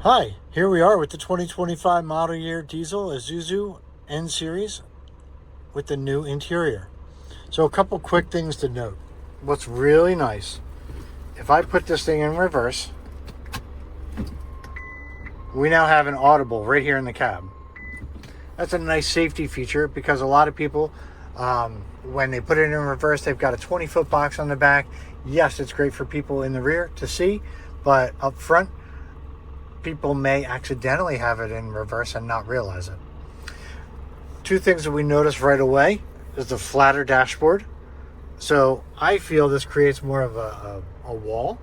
Hi, here we are with the 2025 model year diesel Isuzu N Series with the new interior. So a couple quick things to note. What's really nice, if I put this thing in reverse, we now have an audible right here in the cab. That's a nice safety feature because a lot of people, when they put it in reverse, they've got a 20-foot box on the back. Yes, it's great for people in the rear to see, but up front, people may accidentally have it in reverse and not realize it. Two things that we notice right away is the flatter dashboard. So I feel this creates more of a wall,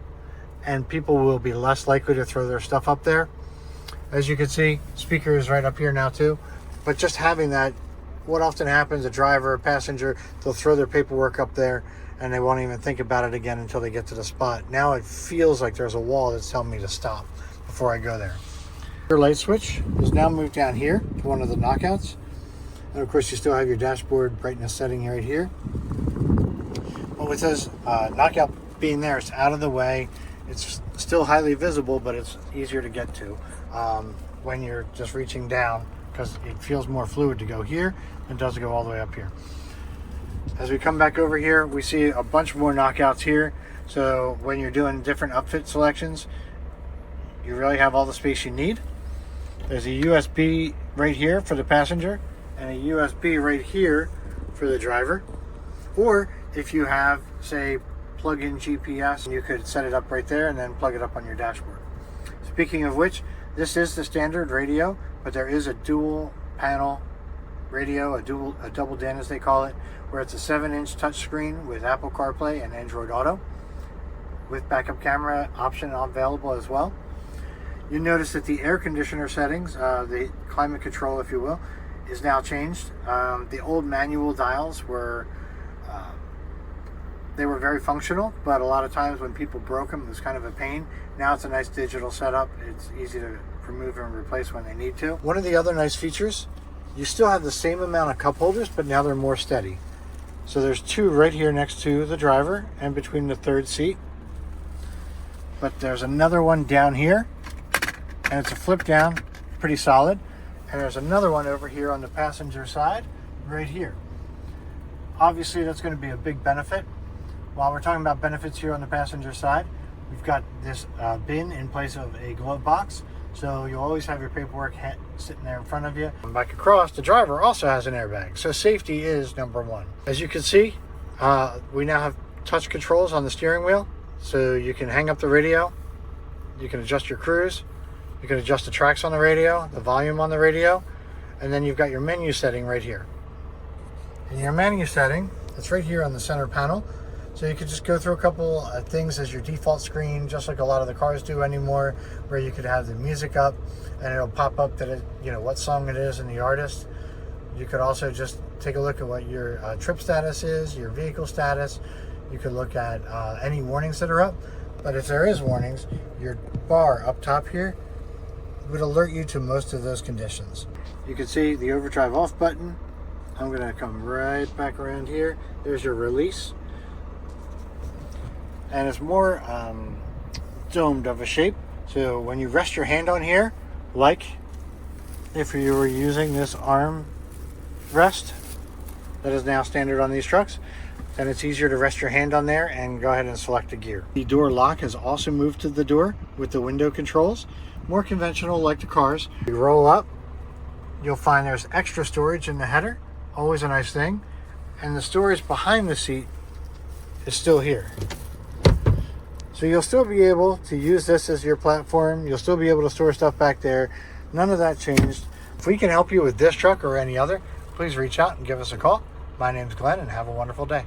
and people will be less likely to throw their stuff up there. As you can see, speaker is right up here now too. But just having that, what often happens, a driver, a passenger, they'll throw their paperwork up there and they won't even think about it again until they get to the spot. Now it feels like there's a wall that's telling me to stop before I go there. Your light switch is now moved down here to one of the knockouts. And of course you still have your dashboard brightness setting right here. But with this knockout being there, it's out of the way. It's still highly visible, but it's easier to get to when you're just reaching down, because it feels more fluid to go here than it does to go all the way up here. As we come back over here, we see a bunch more knockouts here. So when you're doing different upfit selections, you really have all the space you need. There's a USB right here for the passenger and a USB right here for the driver. Or if you have, say, plug-in GPS, you could set it up right there and then plug it up on your dashboard. Speaking of which, this is the standard radio, but there is a dual panel radio, a double DIN as they call it, where it's a 7-inch touchscreen with Apple CarPlay and Android Auto, with backup camera option available as well. You notice that the air conditioner settings, the climate control, if you will, is now changed. The old manual dials were they were very functional, but a lot of times when people broke them, it was kind of a pain. Now it's a nice digital setup. It's easy to remove and replace when they need to. One of the other nice features, you still have the same amount of cup holders, but now they're more steady. So there's two right here next to the driver and between the third seat. But there's another one down here, and it's a flip down, pretty solid. And there's another one over here on the passenger side, right here. Obviously, that's going to be a big benefit. While we're talking about benefits here on the passenger side, we've got this bin in place of a glove box. So you'll always have your paperwork sitting there in front of you. And back across, the driver also has an airbag. So safety is number one. As you can see, we now have touch controls on the steering wheel. So you can hang up the radio, you can adjust your cruise, you can adjust the tracks on the radio, the volume on the radio, and then you've got your menu setting right here. And your menu setting, it's right here on the center panel. So you could just go through a couple of things as your default screen, just like a lot of the cars do anymore, where you could have the music up and it'll pop up that what song it is and the artist. You could also just take a look at what your trip status is, your vehicle status. You could look at any warnings that are up. But if there is warnings, your bar up top here would alert you to most of those conditions. You can see the overdrive off button. I'm going to come right back around here. There's your release. And it's more domed of a shape. So when you rest your hand on here, like if you were using this arm rest that is now standard on these trucks, then it's easier to rest your hand on there and go ahead and select a gear. The door lock has also moved to the door with the window controls. More conventional like the cars. You roll up, you'll find there's extra storage in the header, always a nice thing. And the storage behind the seat is still here. So you'll still be able to use this as your platform. You'll still be able to store stuff back there. None of that changed. If we can help you with this truck or any other, please reach out and give us a call. My name's Glenn, and have a wonderful day.